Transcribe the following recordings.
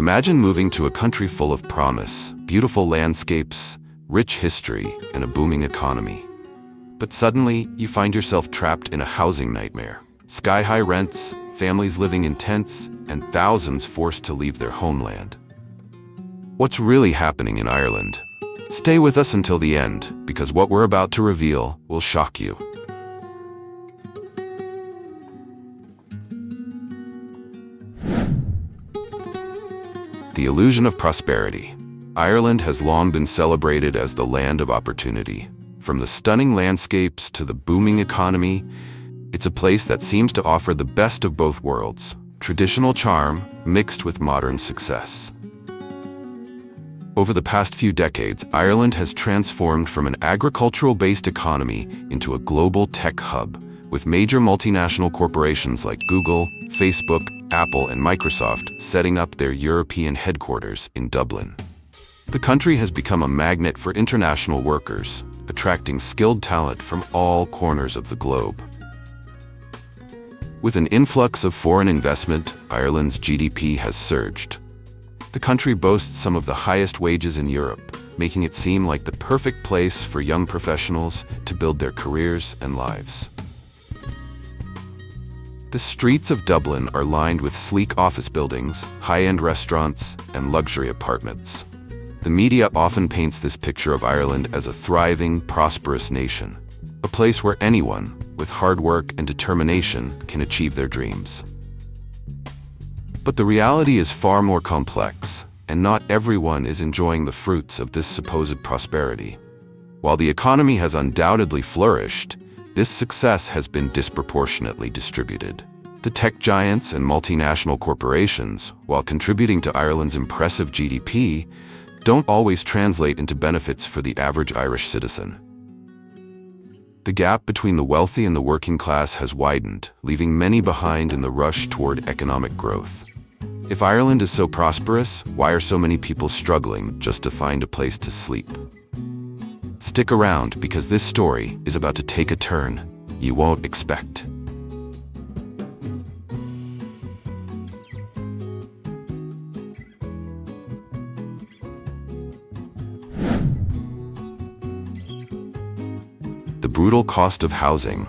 Imagine moving to a country full of promise, beautiful landscapes, rich history, and a booming economy. But suddenly, you find yourself trapped in a housing nightmare. Sky-high rents, families living in tents, and thousands forced to leave their homeland. What's really happening in Ireland? Stay with us until the end, because what we're about to reveal will shock you. The illusion of prosperity. Ireland has long been celebrated as the land of opportunity. From the stunning landscapes to the booming economy, it's a place that seems to offer the best of both worlds, traditional charm mixed with modern success. Over the past few decades, Ireland has transformed from an agricultural-based economy into a global tech hub, with major multinational corporations like Google, Facebook, Apple, and Microsoft setting up their European headquarters in Dublin. The country has become a magnet for international workers, attracting skilled talent from all corners of the globe. With an influx of foreign investment, Ireland's GDP has surged. The country boasts some of the highest wages in Europe, making it seem like the perfect place for young professionals to build their careers and lives. The streets of Dublin are lined with sleek office buildings, high-end restaurants, and luxury apartments. The media often paints this picture of Ireland as a thriving, prosperous nation, a place where anyone, with hard work and determination, can achieve their dreams. But the reality is far more complex, and not everyone is enjoying the fruits of this supposed prosperity. While the economy has undoubtedly flourished, this success has been disproportionately distributed. The tech giants and multinational corporations, while contributing to Ireland's impressive GDP, don't always translate into benefits for the average Irish citizen. The gap between the wealthy and the working class has widened, leaving many behind in the rush toward economic growth. If Ireland is so prosperous, why are so many people struggling just to find a place to sleep? Stick around, because this story is about to take a turn you won't expect. The brutal cost of housing.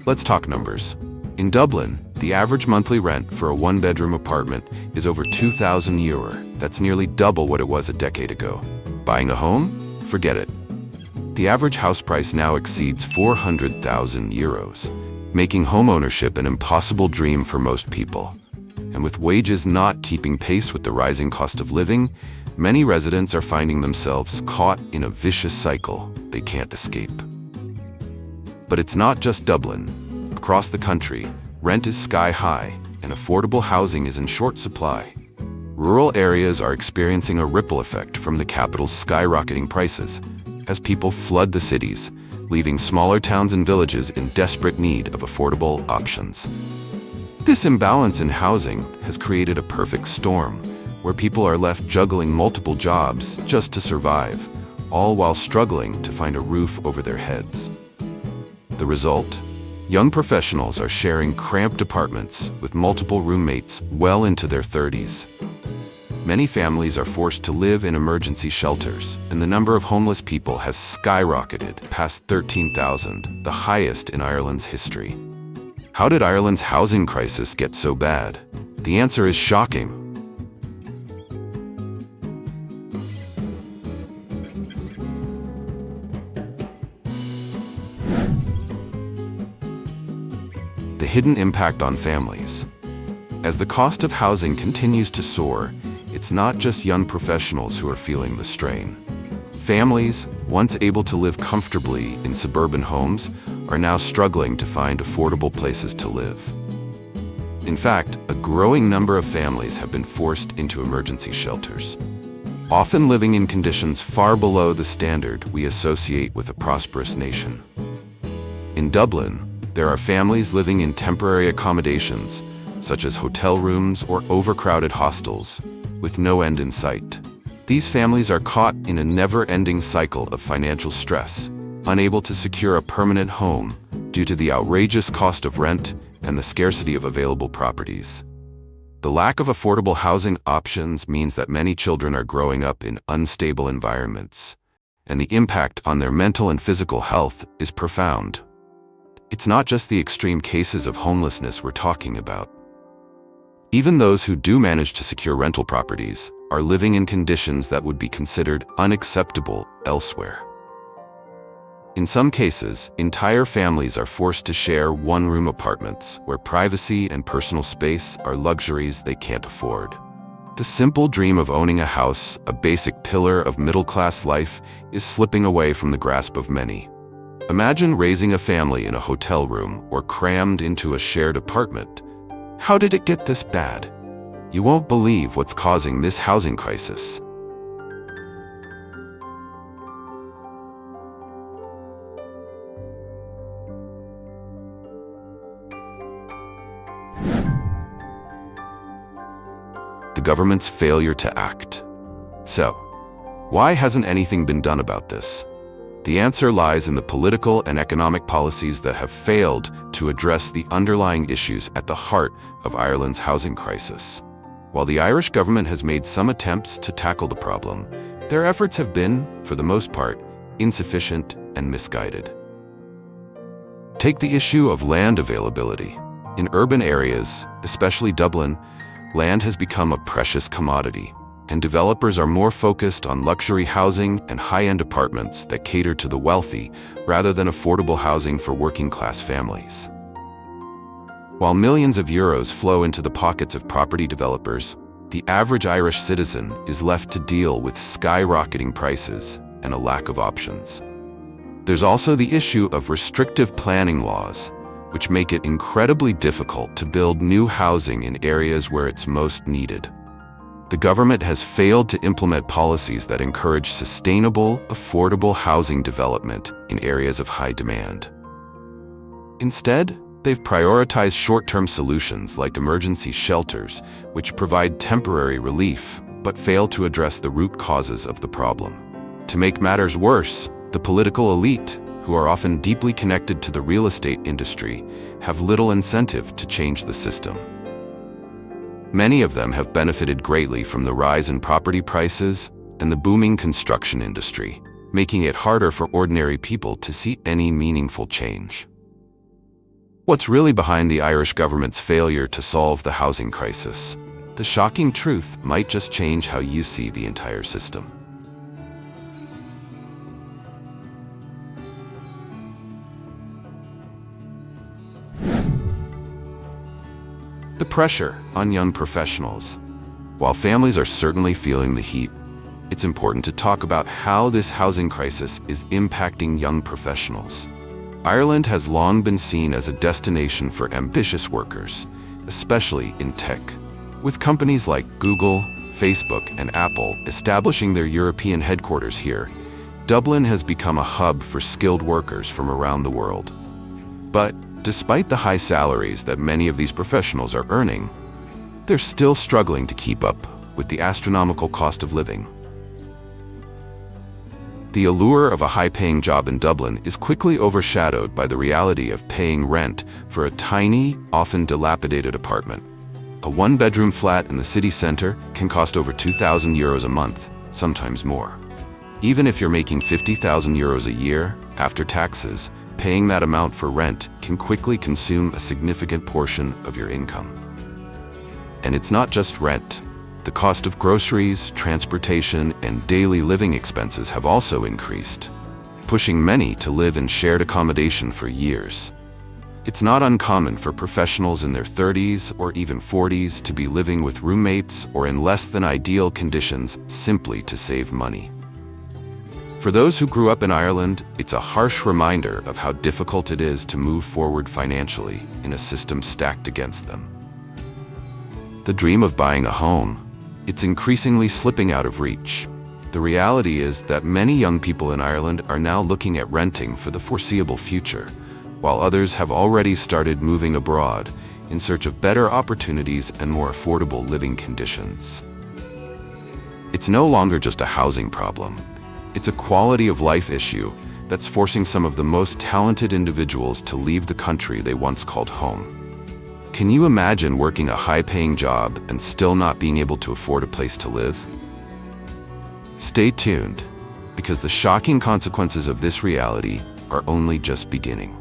Let's talk numbers. In Dublin, the average monthly rent for a one-bedroom apartment is over €2,000. That's nearly double what it was a decade ago. Buying a home? Forget it. The average house price now exceeds €400,000, making homeownership an impossible dream for most people. And with wages not keeping pace with the rising cost of living, many residents are finding themselves caught in a vicious cycle they can't escape. But it's not just Dublin. Across the country, rent is sky-high, and affordable housing is in short supply. Rural areas are experiencing a ripple effect from the capital's skyrocketing prices, as people flood the cities, leaving smaller towns and villages in desperate need of affordable options. This imbalance in housing has created a perfect storm, where people are left juggling multiple jobs just to survive, all while struggling to find a roof over their heads. The result? Young professionals are sharing cramped apartments with multiple roommates well into their 30s. Many families are forced to live in emergency shelters, and the number of homeless people has skyrocketed past 13,000, the highest in Ireland's history. How did Ireland's housing crisis get so bad? The answer is shocking. The hidden impact on families. As the cost of housing continues to soar, it's not just young professionals who are feeling the strain. Families, once able to live comfortably in suburban homes, are now struggling to find affordable places to live. In fact, a growing number of families have been forced into emergency shelters, often living in conditions far below the standard we associate with a prosperous nation. In Dublin, there are families living in temporary accommodations, such as hotel rooms or overcrowded hostels, with no end in sight. These families are caught in a never-ending cycle of financial stress, unable to secure a permanent home due to the outrageous cost of rent and the scarcity of available properties. The The lack of affordable housing options means that many children are growing up in unstable environments, and the impact on their mental and physical health is profound. It's not just the extreme cases of homelessness we're talking about. Even those who do manage to secure rental properties are living in conditions that would be considered unacceptable elsewhere. In some cases, entire families are forced to share one-room apartments where privacy and personal space are luxuries they can't afford. The simple dream of owning a house, a basic pillar of middle-class life, is slipping away from the grasp of many. Imagine raising a family in a hotel room or crammed into a shared apartment. How did it get this bad? You won't believe what's causing this housing crisis. The government's failure to act. So, why hasn't anything been done about this? The answer lies in the political and economic policies that have failed to address the underlying issues at the heart of Ireland's housing crisis. While the Irish government has made some attempts to tackle the problem, their efforts have been, for the most part, insufficient and misguided. Take the issue of land availability. In urban areas, especially Dublin, land has become a precious commodity, and developers are more focused on luxury housing and high-end apartments that cater to the wealthy rather than affordable housing for working-class families. While millions of euros flow into the pockets of property developers, the average Irish citizen is left to deal with skyrocketing prices and a lack of options. There's also the issue of restrictive planning laws, which make it incredibly difficult to build new housing in areas where it's most needed. The government has failed to implement policies that encourage sustainable, affordable housing development in areas of high demand. Instead, they've prioritized short-term solutions like emergency shelters, which provide temporary relief, but fail to address the root causes of the problem. To make matters worse, the political elite, who are often deeply connected to the real estate industry, have little incentive to change the system. Many of them have benefited greatly from the rise in property prices and the booming construction industry, making it harder for ordinary people to see any meaningful change. What's really behind the Irish government's failure to solve the housing crisis? The shocking truth might just change how you see the entire system. The pressure on young professionals. While families are certainly feeling the heat, it's important to talk about how this housing crisis is impacting young professionals. Ireland has long been seen as a destination for ambitious workers, especially in tech. With companies like Google, Facebook, and Apple establishing their European headquarters here, Dublin has become a hub for skilled workers from around the world. But despite the high salaries that many of these professionals are earning, they're still struggling to keep up with the astronomical cost of living. The allure of a high-paying job in Dublin is quickly overshadowed by the reality of paying rent for a tiny, often dilapidated apartment. A one-bedroom flat in the city center can cost over €2,000 a month, sometimes more. Even if you're making €50,000 a year after taxes, paying that amount for rent can quickly consume a significant portion of your income. And it's not just rent. The cost of groceries, transportation, and daily living expenses have also increased, pushing many to live in shared accommodation for years. It's not uncommon for professionals in their 30s or even 40s to be living with roommates or in less than ideal conditions simply to save money. For those who grew up in Ireland, it's a harsh reminder of how difficult it is to move forward financially in a system stacked against them. The dream of buying a home, it's increasingly slipping out of reach. The reality is that many young people in Ireland are now looking at renting for the foreseeable future, while others have already started moving abroad in search of better opportunities and more affordable living conditions. It's no longer just a housing problem. It's a quality of life issue that's forcing some of the most talented individuals to leave the country they once called home. Can you imagine working a high-paying job and still not being able to afford a place to live? Stay tuned, because the shocking consequences of this reality are only just beginning.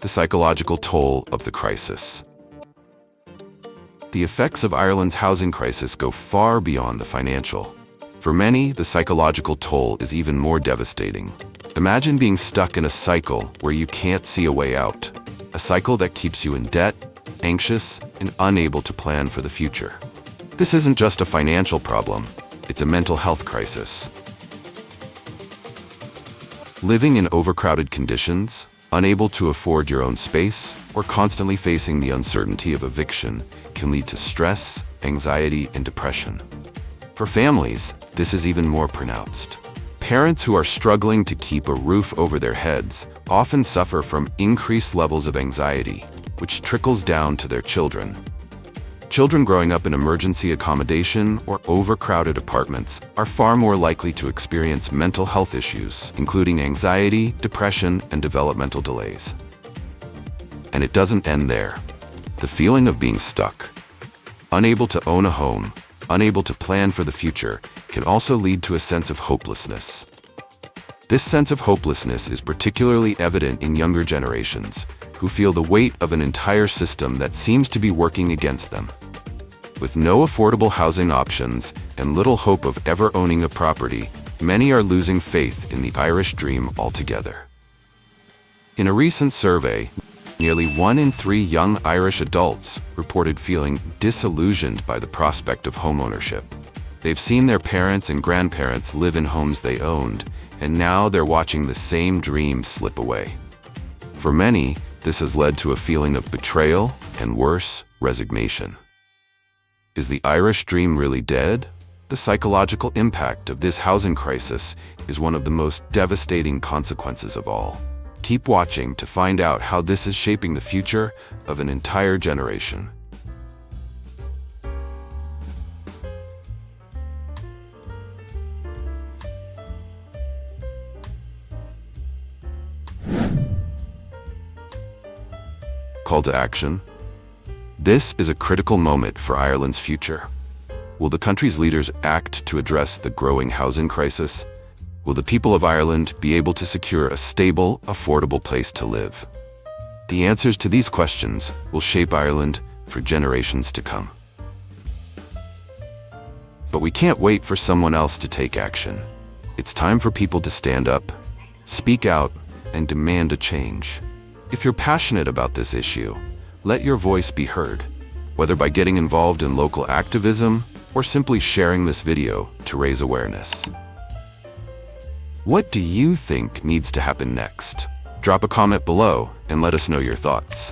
The psychological toll of the crisis. The effects of Ireland's housing crisis go far beyond the financial. For many, the psychological toll is even more devastating. Imagine being stuck in a cycle where you can't see a way out. A cycle that keeps you in debt, anxious, and unable to plan for the future. This isn't just a financial problem, it's a mental health crisis. Living in overcrowded conditions, unable to afford your own space, or constantly facing the uncertainty of eviction can lead to stress, anxiety, and depression. For families, this is even more pronounced. Parents who are struggling to keep a roof over their heads often suffer from increased levels of anxiety, which trickles down to their children. Children growing up in emergency accommodation or overcrowded apartments are far more likely to experience mental health issues, including anxiety, depression, and developmental delays. And it doesn't end there. The feeling of being stuck, unable to own a home, unable to plan for the future, can also lead to a sense of hopelessness. This sense of hopelessness is particularly evident in younger generations, who feel the weight of an entire system that seems to be working against them. With no affordable housing options and little hope of ever owning a property, many are losing faith in the Irish dream altogether. In a recent survey, nearly 1 in 3 young Irish adults reported feeling disillusioned by the prospect of homeownership. They've seen their parents and grandparents live in homes they owned, and now they're watching the same dream slip away. For many, this has led to a feeling of betrayal and, worse, resignation. Is the Irish dream really dead? The psychological impact of this housing crisis is one of the most devastating consequences of all. Keep watching to find out how this is shaping the future of an entire generation. Call to action. This is a critical moment for Ireland's future. Will the country's leaders act to address the growing housing crisis? Will the people of Ireland be able to secure a stable, affordable place to live? The answers to these questions will shape Ireland for generations to come. But we can't wait for someone else to take action. It's time for people to stand up, speak out, and demand a change. If you're passionate about this issue, let your voice be heard, whether by getting involved in local activism or simply sharing this video to raise awareness. What do you think needs to happen next? Drop a comment below and let us know your thoughts.